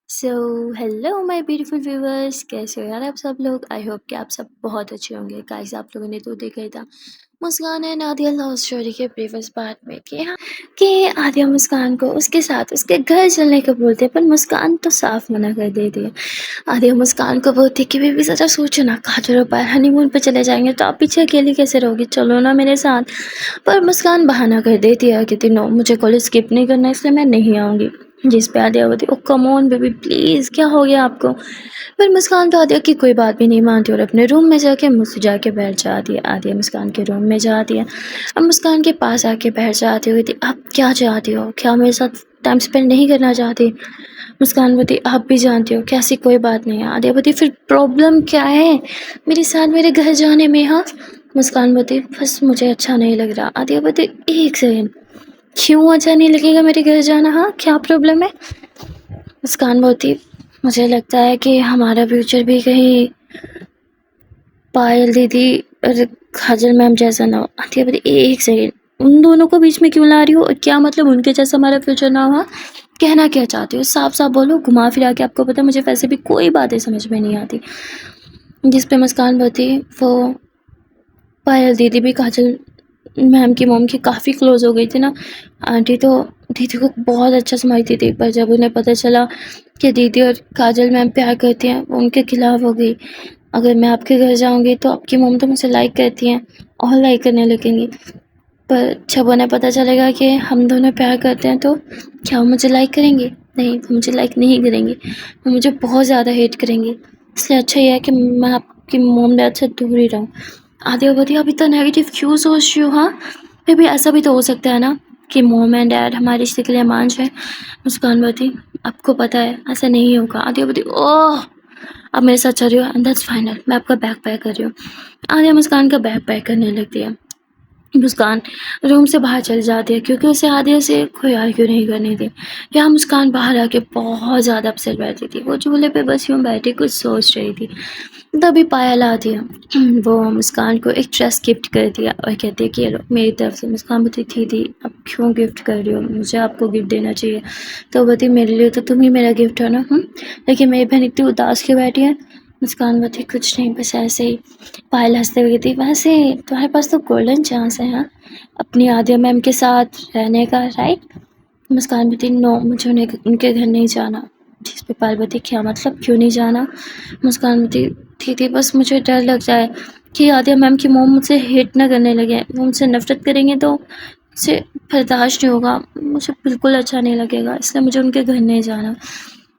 So hello my beautiful viewers, कैसे हो यार आप सब लोग। आई होप कि आप सब बहुत अच्छे होंगे। गाइस, आप लोगों ने तो देखा ही था मुस्कान एंड आदिया लव स्टोरी के प्रीवियस पार्ट में कि आदिया मुस्कान को उसके साथ उसके घर चलने को बोलते हैं, पर मुस्कान तो साफ मना कर देती है। आदिया मुस्कान को बोलती है कि बेबी ज़रा सोचो ना, काजल और पायल हनीमून पे चले जाएंगे तो आप पीछे अकेली कैसे रहोगी, चलो ना मेरे साथ। पर मुस्कान बहाना कर देती है कि नो, मुझे कॉलेज स्किप नहीं करना, इसलिए मैं नहीं आऊँगी। जिस पे आदिया बोलती, ओ कम ऑन बेबी प्लीज़, क्या हो गया आपको। पर मुस्कान तो आदिया की कोई बात भी नहीं मानती और अपने रूम में जाके मुझसे जाके बैठ जाती है। आदिया मुस्कान के रूम में जाती है। अब मुस्कान के पास आके बैठ जाती हुई थी, आप क्या चाहती हो, क्या मेरे साथ टाइम स्पेंड नहीं करना चाहती। मुस्कान बोती, आप भी जानती हो कि ऐसी कोई बात नहीं है। आदिया बोती, फिर प्रॉब्लम क्या है मेरे साथ मेरे घर जाने में। हाँ, मुस्कान बोती, बस मुझे अच्छा नहीं लग रहा। आदिया बोती, एक सेकेंड, क्यों अच्छा नहीं लगेगा मेरे घर जाना, हाँ क्या प्रॉब्लम है। मुस्कान बोती, मुझे लगता है कि हमारा फ्यूचर भी कहीं पायल दीदी और काजल मैम जैसा ना हो। आदिया बोती, एक सेकेंड, उन दोनों को बीच में क्यों ला रही हो, और क्या मतलब उनके जैसा हमारा फ्यूचर ना हो। कहना क्या चाहती हो, साफ साफ बोलो, घुमा फिरा के। आपको पता है मुझे वैसे भी कोई बातें समझ में नहीं आती। जिस पे मुस्कान बोती, वो पायल दीदी भी काजल मैम की मॉम की काफ़ी क्लोज हो गई थी ना। आंटी तो दीदी को बहुत अच्छा समझती थी, पर जब उन्हें पता चला कि दीदी और काजल मैम प्यार करती हैं, वो उनके खिलाफ हो गई। अगर मैं आपके घर जाऊंगी तो आपकी मॉम तो मुझे लाइक करती हैं और लाइक करने लगेंगी, पर जब उन्हें पता चलेगा कि हम दोनों प्यार करते हैं तो क्या वो मुझे लाइक करेंगे। नहीं, वो मुझे लाइक नहीं करेंगे, वो मुझे बहुत ज़्यादा हेट करेंगे। इसलिए अच्छा ये है कि मैं आपकी मॉम डैड से दूर ही रहूँ। आदित्य बोली, आप इतना नेगेटिव क्यों सोच रही हो। हाँ, फिर भी ऐसा भी तो हो सकता है ना कि मॉम एंड डैड हमारे रिश्ते के लिए मान जाए। मुस्कान बोली, आपको पता है ऐसा नहीं होगा। आदित्य बोली, ओह, अब मेरे साथ चल रही हो, एंड दैट्स फाइनल, मैं आपका बैग पैक कर रही हूँ। आदित्य मुस्कान का बैग पैक करने लगती है। मुस्कान रूम से बाहर चल जाती है क्योंकि उसे आदित्य से कोई आर्ग्यू नहीं करनी थी। यहाँ मुस्कान बाहर आके बहुत ज़्यादा अपसेट बैठी थी। वो चूल्हे पे बस यूँ बैठी कुछ सोच रही थी। तभी पायल आती है। वो मुस्कान को एक ड्रेस गिफ्ट कर दिया और कहती है कि ये लो मेरी तरफ से। मुस्कान बोती, दीदी अब क्यों गिफ्ट कर रही हो, मुझे आपको गिफ्ट देना चाहिए। तो बोती, मेरे लिए तो तुम ही मेरा गिफ्ट हो ना। लेकिन मेरी बहन इतनी उदास क्यों बैठी है। मुस्कान बोती, कुछ नहीं, बस ऐसे ही। पायल हंसते हुए कहती, वैसे तुम्हारे पास तो गोल्डन चांस है, हाँ, अपनी आदिया मैम के साथ रहने का, राइट। मुस्कान बोती, नो, मुझे उनके घर नहीं जाना। जिस पे पायल बोती, क्या मतलब, क्यों नहीं जाना। मुस्कान बोती, दीदी बस मुझे डर लग जाए कि आदिया मैम की मोम मुझसे हेट ना करने लगे, वो मुझसे नफरत करेंगे तो मुझसे बर्दाश्त नहीं होगा, मुझे बिल्कुल अच्छा नहीं लगेगा, इसलिए मुझे उनके घर नहीं जाना।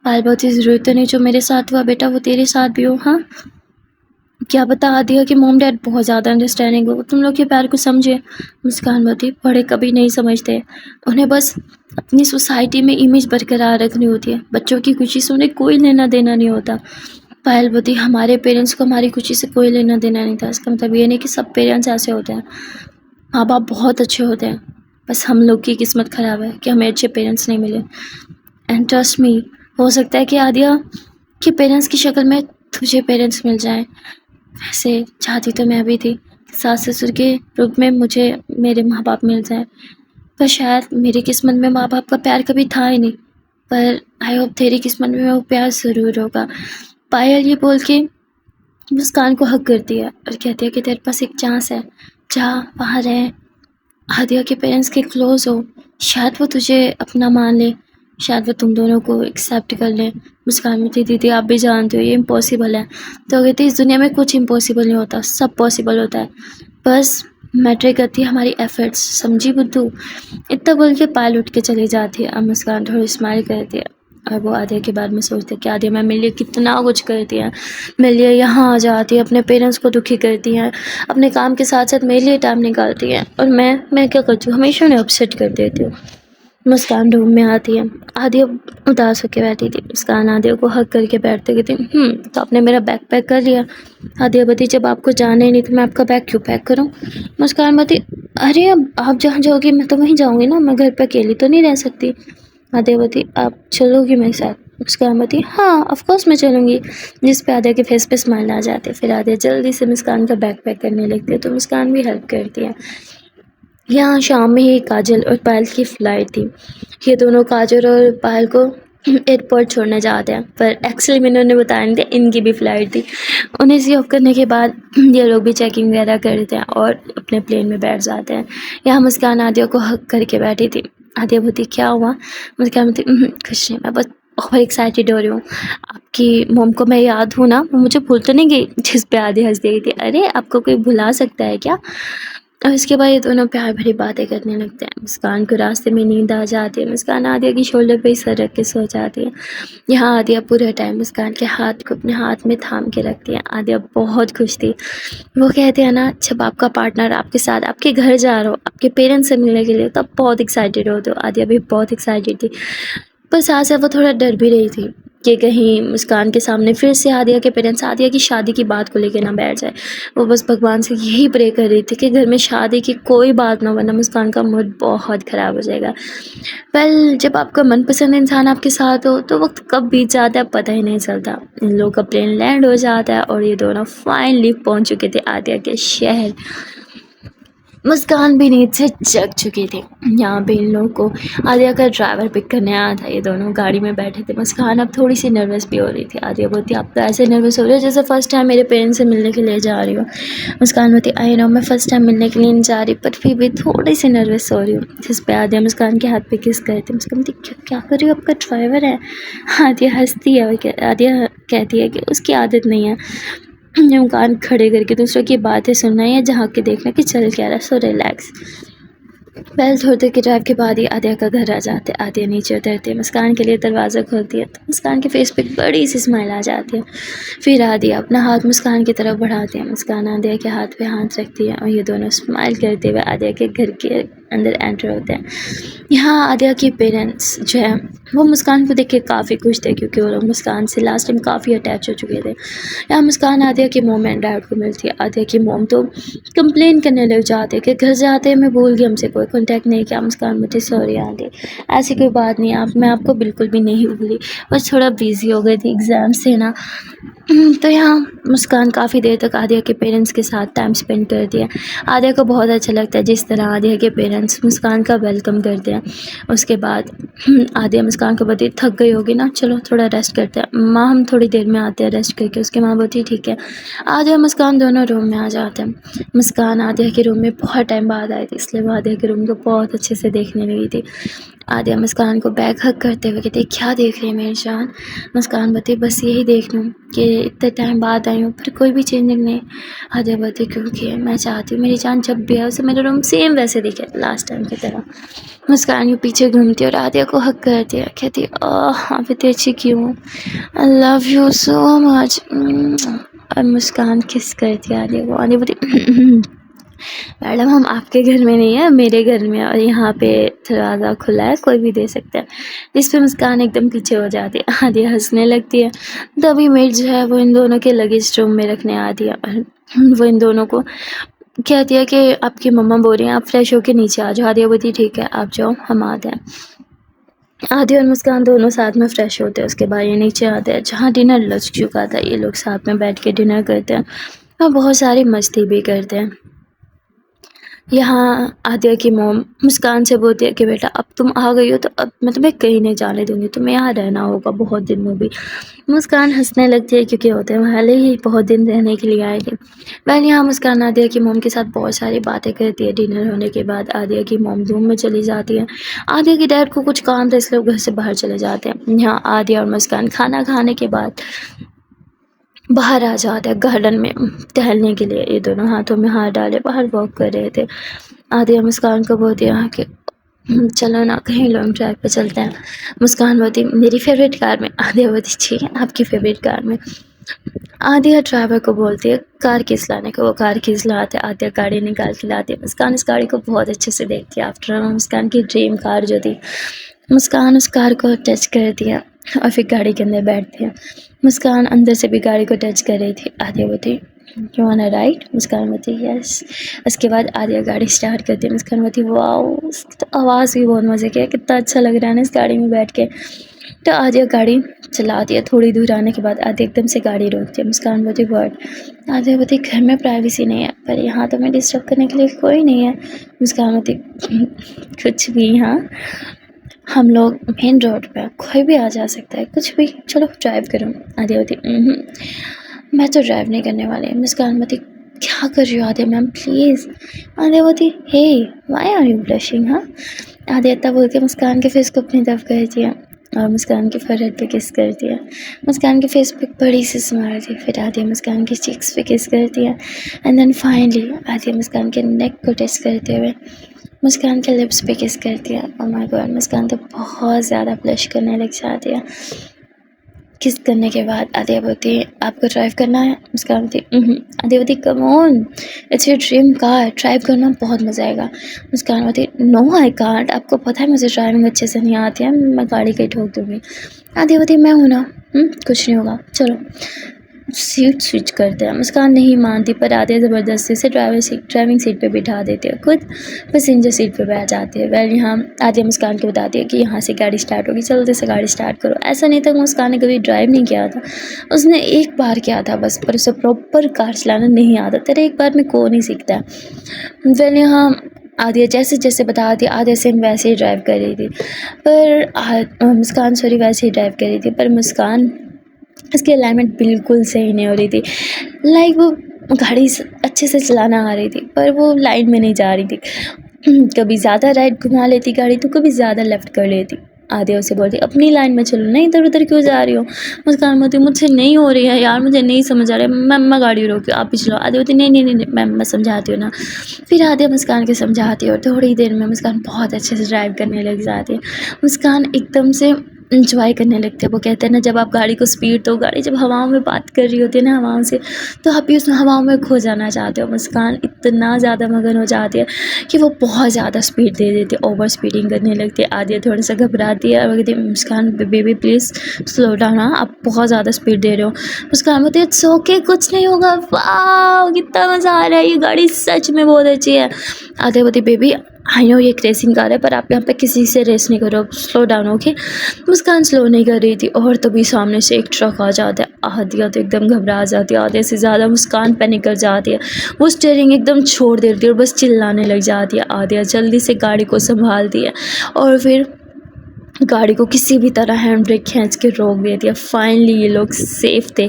पायल बोती, ज़रूरत तो नहीं, जो मेरे साथ हुआ बेटा वो तेरे साथ भी हो। हाँ, क्या बता दिया कि मॉम डैड बहुत ज़्यादा अंडरस्टैंडिंग हो, तुम लोग के प्यार को समझे। मुस्कान बोती, बड़े कभी नहीं समझते, उन्हें बस अपनी सोसाइटी में इमेज बरकरार रखनी होती है, बच्चों की खुशी से उन्हें कोई लेना देना नहीं होता। पायल बोती, हमारे पेरेंट्स को हमारी खुशी से कोई लेना देना नहीं था। इसका मतलब ये नहीं कि सब पेरेंट्स ऐसे होते हैं, माँ बाप बहुत अच्छे होते हैं, बस हम लोग की किस्मत ख़राब है कि हमें अच्छे पेरेंट्स नहीं मिले। एंड ट्रस्ट मी, हो सकता है कि आदिया के पेरेंट्स की शक्ल में तुझे पेरेंट्स मिल जाएं। वैसे चाहती तो मैं भी थी, सास ससुर के रूप में मुझे मेरे माँ बाप मिल जाए, पर शायद मेरी किस्मत में माँ बाप का प्यार कभी था ही नहीं। पर आई होप तेरी किस्मत में वो प्यार ज़रूर होगा। पायल ये बोल के मुस्कान को हक करती है और कहती है कि तेरे पास एक चांस है, जा वहाँ रह, आदिया के पेरेंट्स के क्लोज हो, शायद वो तुझे अपना मान ले, शायद वो तुम दोनों को एक्सेप्ट कर लें। मुस्कान में थी, दीदी आप भी जानते हो ये इम्पॉसिबल है। तो कहती, इस दुनिया में कुछ इम्पॉसिबल नहीं होता, सब पॉसिबल होता है, बस मैटर करती है हमारी एफर्ट्स, समझी बुद्धू। इतना बोल के पायल उठ के चली जाती है। अब मुस्कान थोड़ी स्माइल करती है और वो आदिया के बारे में सोचते हैं कि आदिया मैं मेरे लिए कितना कुछ करती है, मेरे लिए यहाँ आ जाती है, अपने पेरेंट्स को दुखी करती हैं, अपने काम के साथ साथ मेरे लिए टाइम निकालती हैं, और मैं क्या करती हूँ, हमेशा उन्हें अपसेट कर देती हूँ। मुस्कान रूम में आती है। आदिया उदास होकर बैठी थी। मुस्कान आदिया को हक करके बैठते कहती, तो आपने मेरा बैग पैक कर लिया। आदिया बोती, जब आपको जाना ही नहीं तो मैं आपका बैग क्यों पैक करूं। मुस्कान बोती, अरे अब आप जहाँ जाओगी मैं तो वहीं जाऊंगी ना, मैं घर पे अकेली तो नहीं रह सकती। आदिया बोती, आप चलोगी मेरे साथ। मुस्कान बोती, हाँ ऑफ कोर्स मैं चलूँगी। जिस पे आदिया के फेस पे स्माइल आ जाती है। फिर आदिया जल्दी से मुस्कान का बैग पैक करने लगती है तो मुस्कान भी हेल्प करती है। यहाँ शाम में ही काजल और पायल की फ़्लाइट थी। ये दोनों काजल और पायल को एयरपोर्ट छोड़ने जाते हैं, पर एक्चुअली मैंने उन्हें बताया नहीं था इनकी भी फ़्लाइट थी। उन्हें सी ऑफ करने के बाद ये लोग भी चेकिंग वगैरह करते हैं और अपने प्लेन में बैठ जाते हैं। यहाँ मुस्कान आदिया को हग करके बैठी थी। आदिया बोलती क्या हुआ? मुस्कान बोलती कुछ नहीं, मैं बस बहुत एक्साइटेड हो रही हूँ। आपकी मॉम को मैं याद हूँ ना, वो मुझे भूल तो नहीं गई? जिस पे आदिया हंस रही थी। अरे आपको कोई भुला सकता है क्या? और इसके बाद ये दोनों प्यार भरी बातें करने लगते हैं। मुस्कान को रास्ते में नींद आ जाती है। मुस्कान आदिया की शोल्डर पे ही सर रख के सो जाती है। यहाँ आदिया पूरे टाइम मुस्कान के हाथ को अपने हाथ में थाम के रखती है। आदिया बहुत खुश थी। वो कहते हैं ना, जब आपका पार्टनर आपके साथ आपके घर जा रहा हो, आपके पेरेंट्स से मिलने के लिए, तब बहुत एक्साइटेड हो। तो आदिया भी बहुत एक्साइटेड थी, पर साथ साथ वो थोड़ा डर भी रही थी कि कहीं मुस्कान के सामने फिर से आदिया के पेरेंट्स आदिया की शादी की बात को लेकर ना बैठ जाए। वो बस भगवान से यही प्रे कर रही थी कि घर में शादी की कोई बात ना, वरना मुस्कान का मूड बहुत ख़राब हो जाएगा। वेल, जब आपका मनपसंद इंसान आपके साथ हो तो वक्त कब बीत जाता है पता ही नहीं चलता। इन लोगों का प्लेन लैंड हो जाता है और ये दोनों फाइनली पहुंच चुके थे आदिया के शहर। मुस्कान भी नींद से जग चुकी थी। यहाँ पे इन लोगों को आदिया का ड्राइवर पिक करने आया था। ये दोनों गाड़ी में बैठे थे। मुस्कान अब थोड़ी सी नर्वस भी हो रही थी। आदिया बोलती आप तो ऐसे नर्वस हो रहे हो जैसे फ़र्स्ट टाइम मेरे पेरेंट्स से मिलने के लिए जा रही हो। मुस्कान बोलती आई नो मैं फ़र्स्ट टाइम मिलने के लिए नहीं जा रही, पर फिर भी थोड़ी सी नर्वस हो रही हूँ। जिस पे आदिया मुस्कान के हाथ पे किस करती। मुस्कान बोलती क्या कर रही हो, आपका ड्राइवर है। आदिया हंसती है। आदिया कहती है कि उसकी आदत नहीं है यूँ कान खड़े करके दूसरों की बातें सुनना या झाँक के देखना कि चल क्या रहा है, सो रिलैक्स। पहले थोड़ी देर की ड्राइव के बाद ही आदिया का घर आ जाते। आदिया नीचे उतरती है, मुस्कान के लिए दरवाज़ा खोलती है तो मुस्कान के फेस पे एक बड़ी सी स्माइल आ जाती है। फिर आदिया अपना हाथ मुस्कान की तरफ बढ़ाती है। मुस्कान आदिया के हाथ पे हाथ रखती है और ये दोनों स्माइल करते हुए आदिया के घर के अंदर एंटर होते हैं। यहाँ आदिया के पेरेंट्स जो है वो मुस्कान को देख के काफ़ी खुश थे, क्योंकि वो लोग मुस्कान से लास्ट टाइम काफ़ी अटैच हो चुके थे। यहाँ मुस्कान आदिया की मॉम एंड डैड को मिलती है। आदिया की मॉम तो कंप्लेन करने लग जाते कि घर जाते मैं भूल गई, हमसे कोई कांटेक्ट नहीं किया। मुस्कान मुझे सॉरी आंटी, ऐसी कोई बात नहीं, मैं आपको बिल्कुल भी नहीं भूली, बस थोड़ा बिजी हो गई थी एग्ज़ाम से ना। तो यहाँ मुस्कान काफ़ी देर तक आदिया के पेरेंट्स के साथ टाइम स्पेंड करती है। आदिया को बहुत अच्छा लगता है जिस तरह आदिया के पेरेंट्स मुस्कान का वेलकम करते हैं। उसके बाद आदिया मुस्कान को बोलती थक गई होगी ना, चलो थोड़ा रेस्ट करते हैं माँ, हम थोड़ी देर में आते हैं रेस्ट करके। उसके माँ बोलती ठीक है। आदिया मुस्कान दोनों रूम में आ जाते हैं। मुस्कान आदिया के रूम में बहुत टाइम बाद आई थी, इसलिए वो आदिया के रूम को बहुत अच्छे से देखने लगी थी। आदिया मुस्कान को बैग हग करते हुए कहती क्या देख रही है मेरी जान। मुस्कान बोलती बस यही देख लूँ कि इतने टाइम बाद आई हूँ पर कोई भी चेंजिंग नहीं। आदिया बोलती क्योंकि मैं चाहती हूँ मेरी जान जब भी है उसे मेरा रूम सेम वैसे दिखे लास्ट टाइम की तरह। मुस्कान के पीछे घूमती है और आदिया को हक करती है, कहती आप इतनी अच्छी क्यों, I love you so much. और मुस्कान किस करती है आदिया को। आदिया बोलती मैडम हम आपके घर में नहीं है, मेरे घर में है और यहाँ पे दरवाज़ा खुला है, कोई भी दे सकता है। इस पे मुस्कान एकदम पीछे हो जाती है। आदिया हंसने लगती है। तभी मेड जो है वो इन दोनों के लगेज रूम में रखने आती है और वो इन दोनों को कहती है कि आपकी मम्मा बोल रही हैं आप फ्रेश होके नीचे आ जाओ। आदिया बोलती ठीक है आप जाओ हम आते हैं। आदिया और मुस्कान दोनों साथ में फ़्रेश होते हैं। उसके बाद ये नीचे आते हैं जहाँ डिनर लग चुका था। ये लोग साथ में बैठ के डिनर करते हैं और बहुत सारी मस्ती भी करते हैं। यहाँ आदिया की मॉम मुस्कान से बोलती है कि बेटा अब तुम आ गई हो तो अब मैं तुम्हें कहीं नहीं जाने दूँगी, तुम्हें यहाँ रहना होगा बहुत दिन में भी। मुस्कान हंसने लगती है क्योंकि होते हैं भले ही बहुत दिन रहने के लिए आए थे। वैल यहाँ मुस्कान आदिया की मॉम के साथ बहुत सारी बातें करती है। डिनर होने के बाद आदिया की मॉम रूम में चली जाती है। आदिया की डैड को कुछ काम था इसलिए वो घर से बाहर चले जाते हैं। यहाँ आदिया और मुस्कान खाना खाने के बाद बाहर आ जाते हैं गार्डन में टहलने के लिए। ये दोनों हाथों में हाथ डाले बाहर वॉक कर रहे थे। आदिया मुस्कान को बोलती है कि चलो ना कहीं लॉन्ग ड्राइव पे चलते हैं। मुस्कान बोलती मेरी फेवरेट कार में। आदिया बोलती ठीक है आपकी फेवरेट कार में। आदिया ड्राइवर को बोलती है कार किस लाने को, वो कार किस लाते। आदिया गाड़ी निकाल के लाती है। मुस्कान इस गाड़ी को बहुत अच्छे से देखती है। आफ्टर ऑल मुस्कान की ड्रीम कार जो थी। मुस्कान उस कार को टच कर दिया और फिर गाड़ी के अंदर बैठती है। मुस्कान अंदर से भी गाड़ी को टच कर रही थी। आदिया बोलती यू वांट राइड। मुस्कान बोलती यस। उसके बाद आदिया गाड़ी स्टार्ट करती है। मुस्कान बोलती वाओ, उसकी तो आवाज़ भी बहुत मज़े की है, कितना अच्छा लग रहा है ना इस गाड़ी में बैठ के। तो आदिया गाड़ी चलाती है। थोड़ी दूर आने के बाद आदिया एकदम से गाड़ी रोकती है। मुस्कान बोलती वर्ड। आदिया बोलती घर में प्राइवेसी नहीं है, पर यहाँ तो मैं डिस्टर्ब करने के लिए कोई नहीं है। मुस्कान बोलती कुछ भी यहाँ। हम लोग मेन रोड पे हैं, कोई भी आ जा सकता है, कुछ भी, चलो ड्राइव करो। आदिया बोलती मैं तो ड्राइव नहीं करने वाली। मुस्कान बोलती क्या कर रही हो आदिया मैम प्लीज़। आदिया बोलती हे व्हाई आर यू ब्लशिंग हाँ। आदिया तब बोल के मुस्कान के फेस को अपनी तरफ कर दिया और मुस्कान के फोrehead पे किस कर दिया। मुस्कान के फेस पे बड़ी सी स्माइल थी। फिर आदिया मुस्कान के चीक्स पे किस कर दिया एंड देन फाइनली आदिया मुस्कान के नेक को टच करते हुए मुस्कान के लिप्स पे किस कर दिया। ओह माय गॉड, मुस्कान तो बहुत ज़्यादा ब्लश करने लग जाती है। किस करने के बाद आदिया बोलती है आपको ड्राइव करना है। मुस्कान बोलती आदिया बोलती come on it's your dream car, drive करना बहुत मज़ा आएगा। मुस्कान बोलती नो आई कांट, आपको पता है मुझे ड्राइविंग अच्छे से नहीं आती है, मैं गाड़ी कहीं ठोक दूँगी। आदिया बोलती मैं हूँ ना, कुछ नहीं होगा, चलो सीट स्विच करते हैं। मुस्कान नहीं मानती पर आदिया ज़बरदस्ती से ड्राइविंग सीट पे बिठा देती है, खुद पैसेंजर सीट पे बैठ जाती है। वेल यहाँ आदिया मुस्कान को बताती है कि यहाँ से गाड़ी स्टार्ट होगी, जल्दी से गाड़ी स्टार्ट करो। ऐसा नहीं था कि मुस्कान ने कभी ड्राइव नहीं किया था, उसने एक बार किया था बस, पर उसे प्रॉपर कार चलाना नहीं आता। तेरे एक बार में कौन नहीं सीखता है। वेल यहाँ आदिया जैसे जैसे बताती आदिया सेम वैसे ही ड्राइव कर रही थी, पर मुस्कान सॉरी वैसे ही ड्राइव कर रही थी, पर मुस्कान इसकी अलाइनमेंट बिल्कुल सही नहीं हो रही थी। लाइक वो गाड़ी अच्छे से चलाना आ रही थी पर वो लाइन में नहीं जा रही थी। कभी ज़्यादा राइट घुमा लेती गाड़ी तो कभी ज़्यादा लेफ़्ट कर लेती। आदिया उसे बोलती अपनी लाइन में चलो ना, इधर उधर क्यों जा रही हो। मुस्कान बोलती मुझसे नहीं हो रही है यार, मुझे नहीं समझ आ रहा है, मैं गाड़ी रोकी आप ही चलाओ। आदिया बोलती नहीं नहीं नहीं मैम मैं समझाती हूँ ना। फिर आदिया मुस्कान के समझाती है और थोड़ी देर में मुस्कान बहुत अच्छे से ड्राइव करने लग जाती है। मुस्कान एकदम से इंजॉय करने लगते हैं। वो कहते हैं ना जब आप गाड़ी को स्पीड दो, गाड़ी जब हवाओं में बात कर रही होती है ना हवाओं से, तो आप भी उस हवाओं में खो जाना चाहते हो। मुस्कान इतना ज़्यादा मगन हो जाती है कि वो बहुत ज़्यादा स्पीड दे देती है, ओवर स्पीडिंग करने लगती है। आदिया थोड़ा सा घबराती है और कहती है मुस्कान बेबी प्लीज़ स्लो डाउन, हाँ आप बहुत ज़्यादा स्पीड दे रहे हो। मुस्कान बोलती है इट्स ओके कुछ नहीं होगा, वाह कितना मज़ा आ रहा है, ये गाड़ी सच में बहुत अच्छी है। आदिया बोलती बेबी आई नो ये एक रेसिंग कार है पर आप यहाँ पे किसी से रेस नहीं करो, स्लो डाउन ओके। मुस्कान स्लो नहीं कर रही थी और तभी सामने से एक ट्रक आ जाता है। आदिया तो एकदम घबरा जाती है, आधे से ज़्यादा मुस्कान पैनिक कर जाती है। वो स्टीयरिंग एकदम छोड़ देती है और बस चिल्लाने लग जाती है। आदिया जल्दी से गाड़ी को संभालती है और फिर गाड़ी को किसी भी तरह हैंड ब्रेक खींच के रोक देती है। फाइनली ये लोग सेफ थे,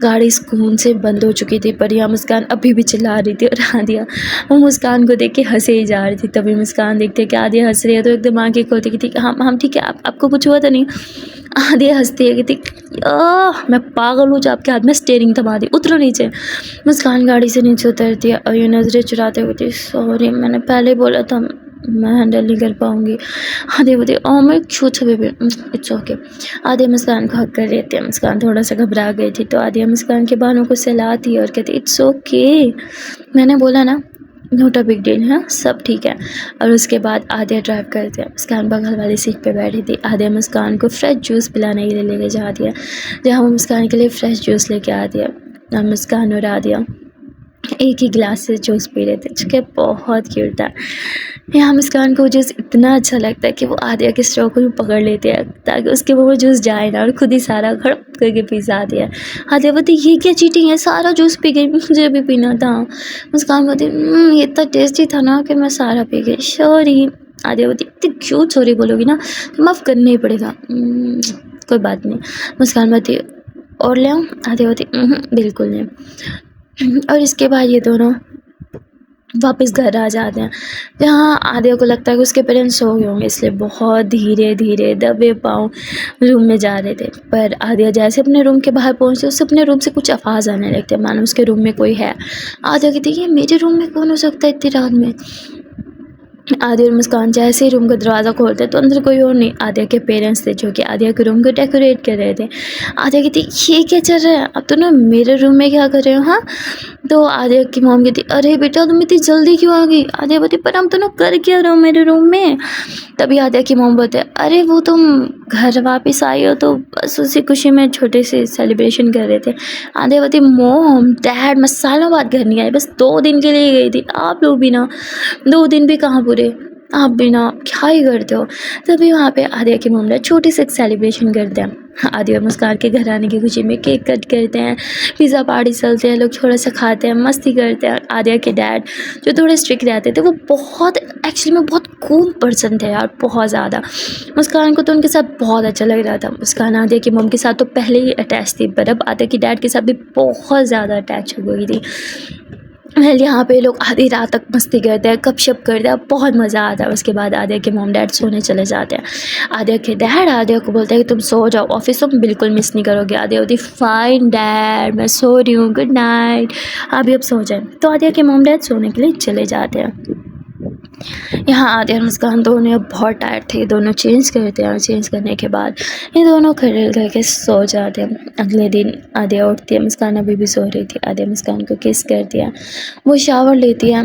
गाड़ी सुकून से बंद हो चुकी थी, पर यहाँ मुस्कान अभी भी चिल्ला रही थी और आदिया वो मुस्कान को देख के हंसे ही जा रही थी। तभी मुस्कान देखते कि आदिया हंस रही है तो एकदम आंखें खोलती कि ठीक हम ठीक है, आपको कुछ हुआ तो नहीं। आदिया हंसती है कि ठीक मैं पागल हूँ जो आपके हाथ में स्टीयरिंग थमा दी, उतरो नीचे। मुस्कान गाड़ी से नीचे उतरती है और ये नज़रें चुराते हुए सॉरी मैंने पहले बोला था मैं हैंडल नहीं कर पाऊँगी। आदिया बोलती ओह मैं छूट बेबी इट्स ओके। आदिया मुस्कान को हक कर देती है। मुस्कान थोड़ा सा घबरा गई थी तो आदिया मुस्कान के बालों को सहलाती है और कहती इट्स ओके, मैंने बोला ना नोट अ बिग डील, हाँ सब ठीक है। और उसके बाद आदिया ड्राइव करती है। मुस्कान बगल वाली सीट पे बैठी थी। आदिया मुस्कान को फ्रेश जूस पिलाने के लिए लेके जाती है, जहाँ वो मुस्कान के लिए फ्रेश जूस लेके आती है। और मुस्कान और आदिया एक ही गिलास से जूस पी रहे थे, जो कि बहुत क्यूट था। यहाँ मुस्कान को जूस इतना अच्छा लगता है कि वो आदिया के स्ट्रॉ को भी पकड़ लेते हैं ताकि उसके वो जूस जाए ना, और खुद ही सारा खड़प करके पी जाती है। आदिया बोलती ये क्या चीटिंग है, सारा जूस पी गई, मुझे भी पीना था। मुस्कान बोलती ये इतना टेस्टी था ना कि मैं सारा पी गई, सॉरी। आदिया बोलती इतनी क्यों सॉरी बोलोगी ना, तो माफ़ करना ही पड़ेगा। कोई बात नहीं। मुस्कान बोलती और ले आऊँ। आदिया बोलती बिल्कुल नहीं। और इसके बाद ये दोनों वापस घर आ जाते हैं, जहाँ आदिया को लगता है कि उसके पेरेंट्स सो गए होंगे, इसलिए बहुत धीरे धीरे दबे पाँव रूम में जा रहे थे। पर आदिया जैसे अपने रूम के बाहर पहुँचे उससे अपने रूम से कुछ आवाज़ आने लगती है, मानो उसके रूम में कोई है। आदिया कहती है ये मेरे रूम में कौन हो सकता है इतनी रात में। आदिया और मुस्कान जैसे ही रूम का दरवाज़ा खोलते तो अंदर कोई और नहीं, आदिया के पेरेंट्स थे जो कि आदिया के रूम को डेकोरेट कर रहे थे। आदिया कहती ये क्या चल रहा है, अब तो ना मेरे रूम में क्या कर रहे हो। हाँ तो आदिया की मॉम कहती अरे बेटा तुम इतनी जल्दी क्यों आ गई। आदिया बोलती पर हम तो ना कर क्या रहे हो मेरे रूम में। तभी आदिया की मॉम बोलते अरे वो तुम घर वापस आई हो तो बस उसी खुशी में छोटे से सेलिब्रेशन कर रहे थे। आदिया बोलती मॉम डैड मैं सालों बाद घर नहीं आई, बस 2 दिन के लिए गई थी, आप लोग भी ना 2 दिन भी कहाँ पूरे। आप भी ना क्या ही करते हो। तभी वहाँ पे आदिया की मम्मी छोटी सी एक सेलिब्रेशन करते हैं। आदिया और मुस्कान के घर आने की खुशी में केक कट करते हैं, पिज़्ज़ा पार्टी चलते हैं, लोग थोड़ा-सा खाते हैं, मस्ती करते हैं। आदिया के डैड जो थोड़े स्ट्रिक्ट रहते थे वो बहुत एक्चुअली में बहुत कूल पर्सन थे यार, बहुत ज़्यादा। मुस्कान को तो उनके साथ बहुत अच्छा लग रहा था। मुस्कान आदिया की मम्मी के साथ तो पहले ही अटैच थी, पर अब आदिया के डैड के साथ भी बहुत ज़्यादा अटैच हो गई थी। वेल यहाँ पे लोग आधी रात तक मस्ती करते हैं, गपशप करते हैं, बहुत मज़ा आता है। उसके बाद आदिया के मॉम डैड सोने चले जाते हैं। आदिया के डैड आदिया को बोलते हैं कि तुम सो जाओ, ऑफिस तुम बिल्कुल मिस नहीं करोगे। आदिया बोलती फाइन डैड, मैं सो रही हूँ, गुड नाइट, आप भी अब सो जाए। तो आदिया के मॉम डैड सोने के लिए चले जाते हैं। यहाँ आदिया और मुस्कान दोनों अब बहुत टायर्ड थे, दोनों चेंज करते हैं और चेंज करने के बाद ये दोनों खड़े करके सो जाते हैं। अगले दिन आदिया उठती है, मुस्कान अभी भी सो रही थी। आदिया मुस्कान को किस करती है, वो शावर लेती है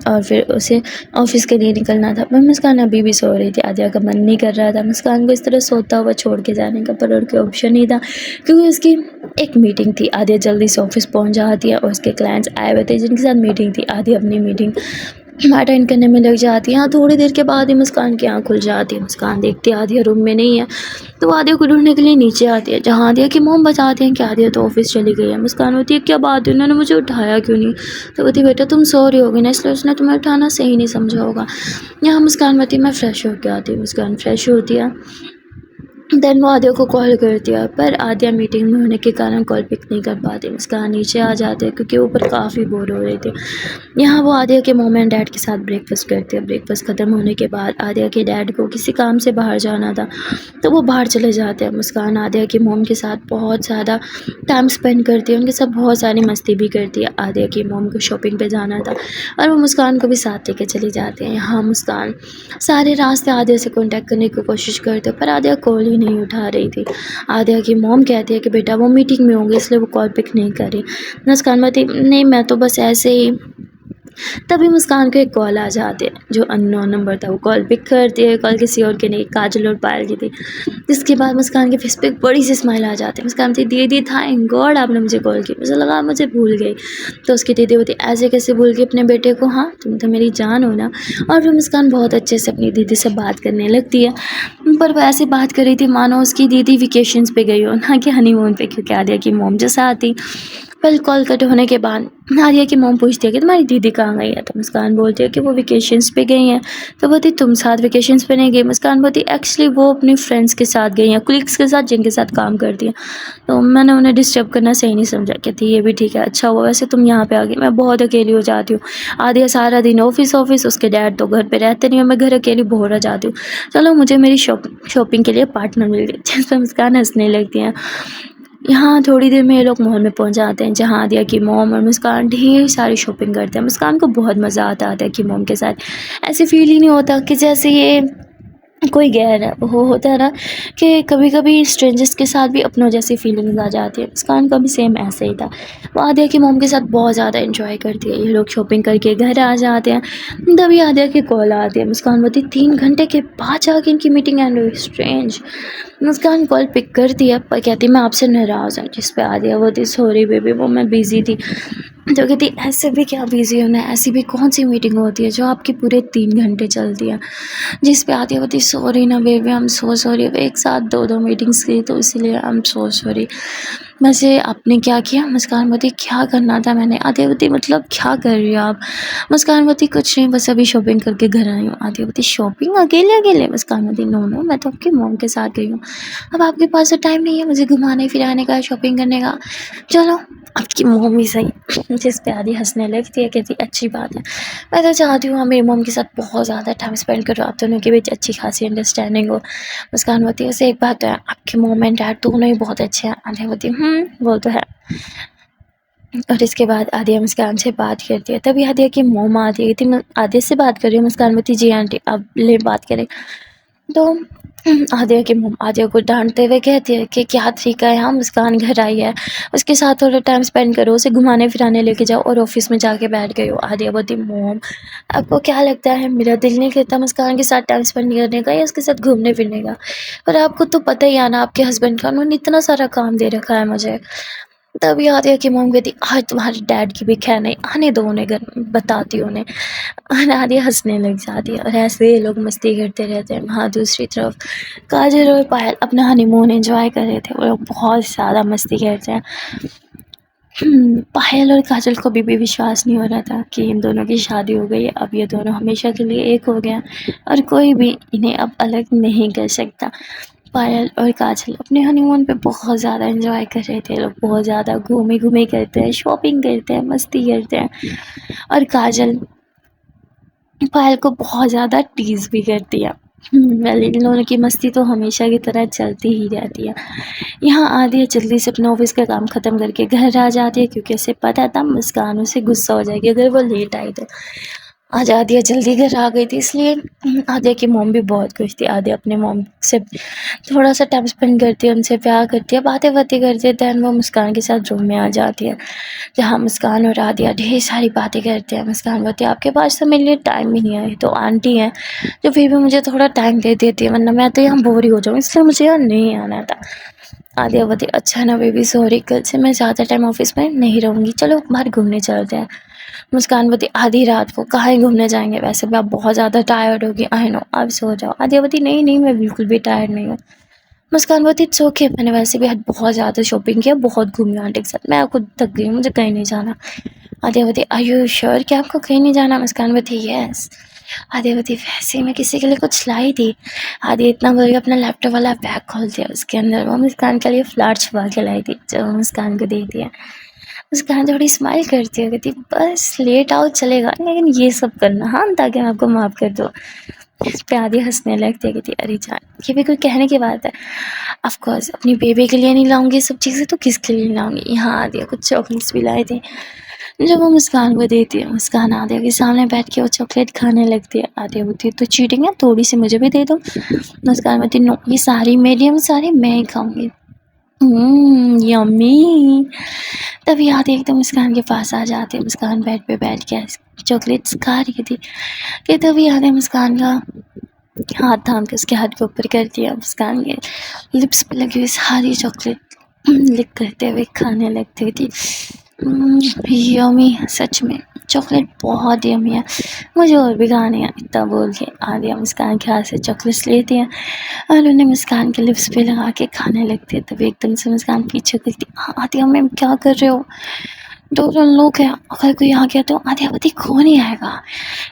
और फिर उसे ऑफिस के लिए निकलना था, पर मुस्कान अभी भी सो रही थी। आदिया का मन नहीं कर रहा था मुस्कान को इस तरह सोता हुआ छोड़ के जाने का, पर और कोई ऑप्शन नहीं था क्योंकि उसकी एक मीटिंग थी। आदिया जल्दी से ऑफिस पहुंच जाती है और उसके क्लाइंट्स आए हुए थे जिनके साथ मीटिंग थी। आदिया अपनी मीटिंग अटेंड करने में लग जाती है। हाँ, थोड़ी देर के बाद ही मुस्कान की आँख खुल जाती है। मुस्कान देखती है आदिया रूम में नहीं है, तो वो आदिया को ढूंढने के लिए नीचे आती है, जहाँ आदिया की मोम बताते हैं कि आदिया तो ऑफिस चली गई है। मुस्कान होती है क्या बात है, उन्होंने मुझे उठाया क्यों नहीं। तो बोलती बेटा तुम सो रही होगी ना, इसलिए उसने तुम्हें उठाना सही नहीं समझा होगा। यहाँ मुस्कान बोलती मैं फ्रेश होकर आती हूँ। मुस्कान फ्रेश होती है, देन वो आदिया को कॉल करती है, पर आदिया मीटिंग में होने के कारण कॉल पिक नहीं कर पाती। मुस्कान नीचे आ जाते हैं क्योंकि ऊपर काफ़ी बोर हो रही थी। यहाँ वो आदिया के मॉम एंड डैड के साथ ब्रेकफास्ट करती है। ब्रेकफास्ट ख़त्म होने के बाद आदिया के डैड को किसी काम से बाहर जाना था, तो वो बाहर चले जाते हैं। मुस्कान आदिया की मॉम के साथ बहुत ज़्यादा टाइम स्पेंड करती है, उनके साथ बहुत सारी मस्ती भी करती है। आदिया की मॉम को शॉपिंग पे जाना था और वो मुस्कान को भी साथ लेके चली जाती हैं। यहाँ मुस्कान सारे रास्ते आदिया से कॉन्टैक्ट करने की कोशिश करते हैं, पर आदिया कॉल ही नहीं उठा रही थी। आदिया की मॉम कहती है कि बेटा वो मीटिंग में होंगे इसलिए वो कॉल पिक नहीं कर रही। मुस्कान बोलती नहीं मैं तो बस ऐसे ही। तभी मुस्कान को एक कॉल आ जाती है, जो अननोन नंबर था। वो कॉल पिक करती है, कॉल किसी और की नहीं, काजल और पायल की थी। जिसके बाद मुस्कान के फेस पे एक बड़ी सी स्माइल आ जाती है। मुस्कान थी दीदी थैंक गॉड आपने मुझे कॉल की, मुझे लगा मुझे भूल गई। तो उसकी दीदी होती ऐसे कैसे भूल गई अपने बेटे को, हाँ तुम तो मेरी जान हो ना। और फिर मुस्कान बहुत अच्छे से अपनी दीदी से बात करने लगती है, पर वो ऐसे बात कर रही थी मानो उसकी दीदी वेकेशंस पे गई हो, ना कि हनीमून पे, क्योंकि आदिया की मोम जैसा आती। कल कॉल कट होने के बाद आदिया की मॉम पूछती है कि तुम्हारी दीदी कहाँ गई है, तो मुस्कान बोलती है कि वो वेकेशंस पे गई हैं। तो बोलती तुम साथ वेकेशंस पे नहीं गई। मुस्कान बोलती एक्चुअली वो अपनी फ्रेंड्स के साथ गई हैं, कुलीग्स के साथ जिनके साथ काम करती हैं, तो मैंने उन्हें डिस्टर्ब करना सही नहीं समझा। कहती ये भी ठीक है, अच्छा हुआ वैसे तुम यहाँ पे आ गई, मैं बहुत अकेली हो जाती हूँ। आदिया सारा दिन ऑफिस ऑफिस, उसके डैड तो घर पे रहते नहीं, और मैं घर अकेली बोर हो जाती हूँ। चलो मुझे मेरी शॉपिंग के लिए पार्टनर मिल गई। जिस पर मुस्कान हंसने लगती हैं। यहाँ थोड़ी देर में ये लोग मॉल में पहुँच जाते हैं, जहाँ आदिया की मॉम और मुस्कान ढेर सारी शॉपिंग करते हैं। मुस्कान को बहुत मज़ा आता है आदिया की मॉम के साथ। ऐसे फील ही नहीं होता कि जैसे ये कोई गैर है। वो होता है ना कि कभी-कभी स्ट्रेंजर्स के साथ भी अपनों जैसी फीलिंग्स आ जाती है। मुस्कान का भी सेम ऐसे ही था। वो आदिया की मॉम के साथ बहुत ज़्यादा एंजॉय करती है। ये लोग शॉपिंग करके घर आ जाते हैं, तभी आदिया की कॉल आती है। मुस्कान बोलती 3 घंटे के बाद जाके इनकी मीटिंग एंड हुई, स्ट्रेंज। मुस्कान कॉल पिक करती है पर कहती मैं आपसे नाराज़ हूँ, जिस पे आदिया बोलती सॉरी बेबी वो मैं बिज़ी थी। तो कहती ऐसे भी क्या बिज़ी होना है, ऐसी भी कौन सी मीटिंग होती है जो आपकी पूरे 3 घंटे चलती है। जिस पे आदिया बोलती सॉरी ना baby I am so sorry, अब एक साथ 2-2 मीटिंग्स की तो इसीलिए आई एम सो सॉरी। वैसे आपने क्या किया? मुस्कान बोलती क्या करना था मैंने। आदिया बोलती मतलब क्या कर रही हो आप? मुस्कान बोलती कुछ नहीं बस अभी शॉपिंग करके घर आई हूँ। आदिया बोलती शॉपिंग अकेले-अकेले? मुस्कान बोलती नो नो मैं तो आपकी मॉम के साथ गई हूँ। अब आपके पास तो टाइम नहीं है मुझे घुमाने फिराने का, शॉपिंग करने का। चलो आपकी मॉम ही सही। जिस पे आदिया हँसने लगती है, कहती अच्छी बात है। मैं तो चाहती हूँ आप मेरी मॉम के साथ बहुत ज़्यादा टाइम स्पेंड करो, आप दोनों के बीच अच्छी खासी अंडरस्टैंडिंग हो। मुस्कान बोलती है वैसे एक बात तो है, आपके मॉम एंड डैड दोनों ही बहुत अच्छे हैं। आदिया बोलती वो तो है। और इसके बाद आदिया मुस्कान से बात करती है, तभी आदिया की मॉम आती है, कहती मैं आदिया से बात कर रही हूँ। मुस्कान बोलती जी आंटी आप ले बात करें। तो आदिया की मॉम आदिया को डांटते हुए कहती है कि क्या तरीका है, हाँ मुस्कान घर आई है, उसके साथ थोड़ा टाइम स्पेंड करो, उसे घुमाने फिराने लेके जाओ, और ऑफिस में जाके बैठ गई हो। आदिया बोलती मॉम आपको क्या लगता है मेरा दिल नहीं करता मुस्कान के साथ टाइम स्पेंड करने का या उसके साथ घूमने फिरने का? पर आपको तो पता ही है ना आपके हस्बैंड का, उन्होंने इतना सारा काम दे रखा है मुझे। तभी आदित्य की मॉम कहती, आज तुम्हारे डैड की भी खैर नहीं, आने दो उन्हें घर, बताती हूँ उन्हें। और आदित्य हंसने लग जाती है और ऐसे ये लोग मस्ती करते रहते हैं। वहाँ दूसरी तरफ काजल और पायल अपना हनीमून एंजॉय कर रहे थे। वो लोग बहुत ज़्यादा मस्ती करते हैं। पायल और काजल को अभी भी विश्वास नहीं हो रहा था कि इन दोनों की शादी हो गई है। अब ये दोनों हमेशा के लिए एक हो गए हैं और कोई भी इन्हें अब अलग नहीं कर सकता। पायल और काजल अपने हनीमून पे बहुत ज़्यादा एंजॉय कर रहे थे। लोग बहुत ज़्यादा घूमे घूमे करते हैं, शॉपिंग करते हैं, मस्ती करते हैं। और काजल पायल को बहुत ज़्यादा टीज़ भी करती है। वेल, इन दोनों की मस्ती तो हमेशा की तरह चलती ही रहती है। यहाँ आधी है जल्दी से अपना ऑफिस का काम ख़त्म करके घर आ जाती है, क्योंकि उसे पता था मुस्कान उसे गुस्सा हो जाएगी अगर वो लेट आई तो। आज आदिया जल्दी घर आ गई थी, इसलिए आदिया की मॉम भी बहुत खुश थी। आदिया अपने मॉम से थोड़ा सा टाइम स्पेंड करती है, उनसे प्यार करती है, बातें बातें करती है। दैन वो मुस्कान के साथ रूम में आ जाती है, जहाँ मुस्कान और आदिया ढेर सारी बातें करते हैं। मुस्कान बोलती है, आपके पास तो मेरे लिए टाइम ही नहीं है, तो आंटी है जो फिर भी मुझे थोड़ा टाइम दे देती है, वरना मैं तो यहाँ बोर ही हो जाऊँ, इसलिए मुझे यहाँ नहीं आना था। आदिया बोलती, अच्छा ना बेबी, सॉरी, कल से मैं ज़्यादा टाइम ऑफिस में नहीं रहूँगी, चलो बाहर घूमने चलते हैं। मुस्कान बोलती, आधी रात को कहाँ घूमने जाएंगे, वैसे भी आप बहुत ज़्यादा टायर्ड होगी, आई नो, आप सो जाओ। आदिया बोलती, नहीं नहीं, मैं बिल्कुल भी टायर्ड नहीं हूँ। मुस्कान बोलती, इट्स ओके, मैंने वैसे भी आज बहुत ज़्यादा शॉपिंग किया, बहुत घूमी आंटी के साथ, मैं खुद थक गई हूँ, मुझे कहीं नहीं जाना। आदिया बोलती, आर यू श्योर कि आपको कहीं नहीं जाना? मुस्कान बोलती, यस। आदिया बोलती, वैसे मैं किसी के लिए कुछ लाई थी। आदिया इतना बोल के अपना लैपटॉप वाला बैग खोल दिया, उसके अंदर वो मुस्कान के लिए फ्लावर छुपा के लाई थी, जो मुस्कान को दे दिया। मुस्कान थोड़ी स्माइल करती है, कहती, बस लेट आओ चलेगा, लेकिन ये सब करना हाँ, ताकि मैं आपको माफ़ कर दूँ। इस पे आदिया हंसने लगती है, कहती, अरे जान, ये भी कोई कहने की बात है। ऑफ कोर्स अपनी बेबी के लिए नहीं लाऊंगी सब चीज़ें, तो किसके लिए लाऊंगी। यहाँ आदिया कुछ चॉकलेट्स भी लाए थे, जो वो मुस्कान को देती है। मुस्कान आदिया के सामने बैठ के वो चॉकलेट खाने लगती है। आदिया बोलती है, तो चीटिंग है, थोड़ी सी मुझे भी दे दो। मुस्कान बोलती, नो, ये सारी मेरी है, सारी मैं ही खाऊंगी। यम्मी। तभी आदिया एकदम मुस्कान के पास आ जाती है। मुस्कान बेड पे बैठ के चॉकलेट्स खा रही थी कि तभी आदिया मुस्कान का हाथ थाम के उसके हाथ के ऊपर कर दिया। मुस्कान के लिप्स पे लगी हुई सारी चॉकलेट लिक करते हुए खाने लगती थी। यम्मी, सच में चॉकलेट बहुत यम्मी है, मुझे और भी खाने हैं, इतना बोल के आदिया मुस्कान के हाथ से चॉकलेट्स लेती है और उन्हें मुस्कान के लिप्स पे लगा के खाने लगती है। तभी एकदम से मुस्कान पीछे करती, आदिया मैम क्या कर रहे हो, दो लोग हैं, अगर कोई आ गया तो। आदिया बोलती, कौन ही आएगा,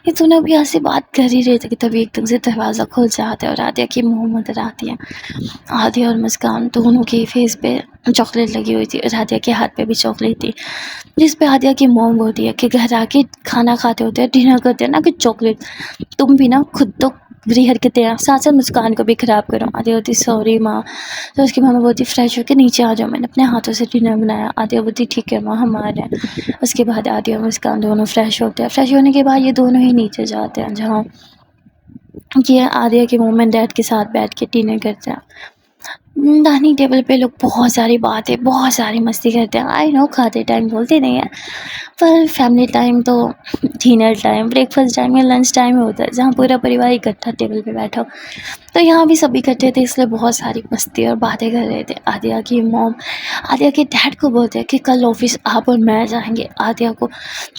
ये तूने अभी ऐसे बात कर ही रहे थे कि तभी एकदम से दरवाज़ा खुल जाता है और आदिया की मुँह नजर आती है। आदिया और मुस्कान दोनों के फेस पे चॉकलेट लगी हुई थी और आदिया के हाथ पे भी चॉकलेट थी, जिस पे आदिया की मॉम बोलती है कि घर आके खाना खाते होते हैं, डिनर करते हैं ना, कि चॉकलेट, तुम भी ना खुद तो बुरी हरकतें हैं, साथ साथ मुस्कान को भी ख़राब करो। आदिया बोलती, सॉरी माँ। तो उसकी मामा बोलती, फ्रेश होकर नीचे आ जाओ, मैंने अपने हाथों से डिनर बनाया। आदिया बोलती, ठीक है माँ, हम आ रहे हैं। उसके बाद आदिया और मुस्कान दोनों फ्रेश होते हैं। फ्रेश होने के बाद ये दोनों ही नीचे जाते हैं, जहाँ ये आदिया के मॉम एंड डैड के साथ बैठ के डिनर करते हैं। डाइनिंग टेबल पे लोग बहुत सारी बातें, बहुत सारी मस्ती करते हैं। आई नो, खाते टाइम बोलते नहीं हैं, पर फैमिली टाइम तो डिनर टाइम, ब्रेकफास्ट टाइम या लंच टाइम में होता है, जहाँ पूरा परिवार इकट्ठा टेबल पे बैठा हो। तो यहाँ भी सब इकट्ठे थे, इसलिए बहुत सारी मस्ती और बातें कर रहे थे। आदिया की मॉम आदिया के डैड को बोलते हैं कि कल ऑफिस आप और मैं जाएंगे, आदिया को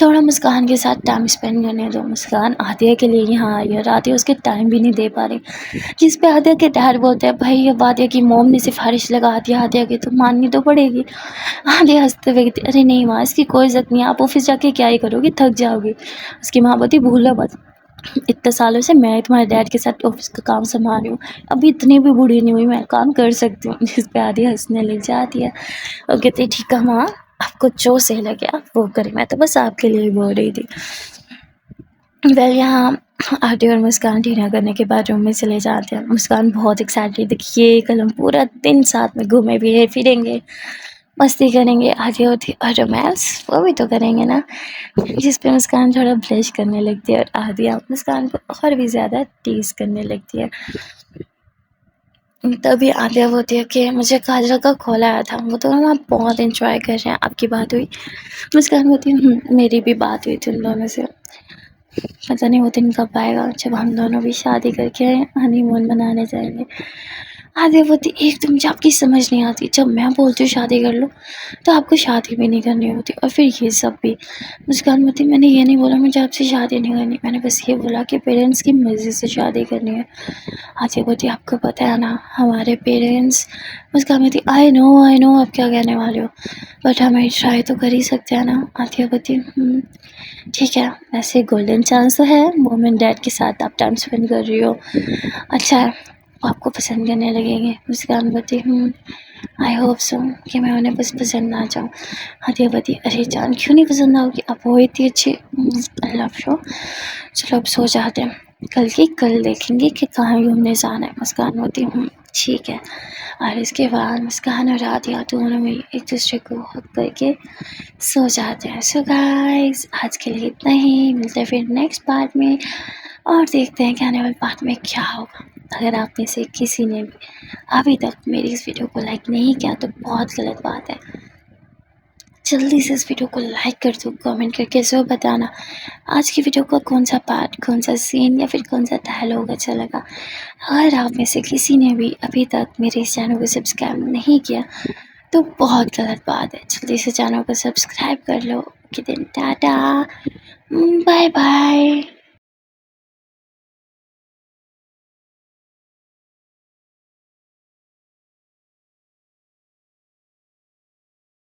थोड़ा मुस्कान के साथ टाइम स्पेंड करने दो। मुस्कान आदिया के लिए यहाँ आई है और आदिया उसके टाइम भी नहीं दे पा रही, जिस पे आदिया के डैड बोलते हैं, भाई अब आदिया की मॉम ने सिफारिश लगा दिया आदिया की, तो माननी तो पड़ेगी। आदिया हंसते हुए कहती, अरे नहीं माँ, इसकी कोई इज़्ज़त नहीं है, आप ऑफिस जाके क्या ही करोगी, थक जाओगी। उसकी माँ बोलती, भूलो मत, इतने सालों से मैं तुम्हारे डैड के साथ ऑफिस का काम संभाल रही हूँ, अभी इतनी भी बूढ़ी नहीं हुई, मैं काम कर सकती हूँ। जिस पे आदिया हंसने लग जाती है और कहती, ठीक है माँ, आपको जो सही लगे आप वो करें, मैं तो बस आपके लिए ही बोल रही थी। वेल, यहाँ आरती और मुस्कान डिनर करने के बाद रूम में चले जाते हैं। मुस्कान बहुत एक्साइटेड थी, ये कल हम पूरा दिन साथ में घूमे भी फिरेंगे, मस्ती करेंगे। आरती होती, और रोमांस वो भी तो करेंगे ना, जिस पे मुस्कान थोड़ा ब्लश करने लगती है और आदिया मुस्कान को और भी ज़्यादा टीज़ करने लगती है। तभी आदिया बोलती है कि मुझे काजल का कॉल आया था, वो तो हम बहुत इंजॉय कर रहे हैं, आपकी बात हुई? मुस्कान बोलती है, मेरी भी बात हुई थी उन दोनों से, पता नहीं वो दिन कब आएगा जब हम दोनों भी शादी करके हनीमून मनाने जाएंगे। आद्यावती एकदम जब आपकी समझ नहीं आती, जब मैं बोलती हूँ शादी कर लो तो आपको शादी भी नहीं करनी होती, और फिर ये सब भी। मुस्कान मोती, मैंने ये नहीं बोला मुझे आपसे शादी नहीं करनी, मैंने बस ये बोला कि पेरेंट्स की मर्ज़ी से शादी करनी है। आद्यावती, आपको पता है ना हमारे पेरेंट्स। मुस्कान मोती, आई नो आप क्या कहने वाले हो, बट हमें ट्राई तो कर ही सकते हैं ना। आद्यावती, ठीक है, वैसे गोल्डन चांस तो है, मॉम एंड डैड के साथ आप टाइम स्पेंड कर रही हो, अच्छा है, वो आपको पसंद करने लगेंगे। मुस्कान बोती, आई होप सो कि मैं उन्हें बस पसंद ना जाऊँ। आद्यावती, अरे जान क्यों नहीं पसंद आओगी, आप वो इतनी अच्छी। I love you. चलो अब सो जाते हैं, कल की कल देखेंगे कि कहाँ घूमने जाना है। मुस्कान होती, ठीक है। और इसके बाद मुस्कान और आद्या दोनों में एक दूसरे को हक करके सो जाते हैं। सो गाइस, आज के लिए इतना ही, मिलते हैं फिर नेक्स्ट पार्ट में, और देखते हैं कि आने वाले पार्ट में क्या होगा। अगर आप में से किसी ने भी अभी तक मेरी इस वीडियो को लाइक नहीं किया तो बहुत गलत बात है, जल्दी से इस वीडियो को लाइक कर दो, कमेंट करके ज़रूर बताना आज की वीडियो का कौन सा पार्ट, कौन सा सीन या फिर कौन सा डायलॉग अच्छा लगा। अगर आप में से किसी ने भी अभी तक मेरे इस चैनल को सब्सक्राइब नहीं किया तो बहुत गलत बात है, जल्दी से चैनल को सब्सक्राइब कर लो। Okay then, tata, bye bye.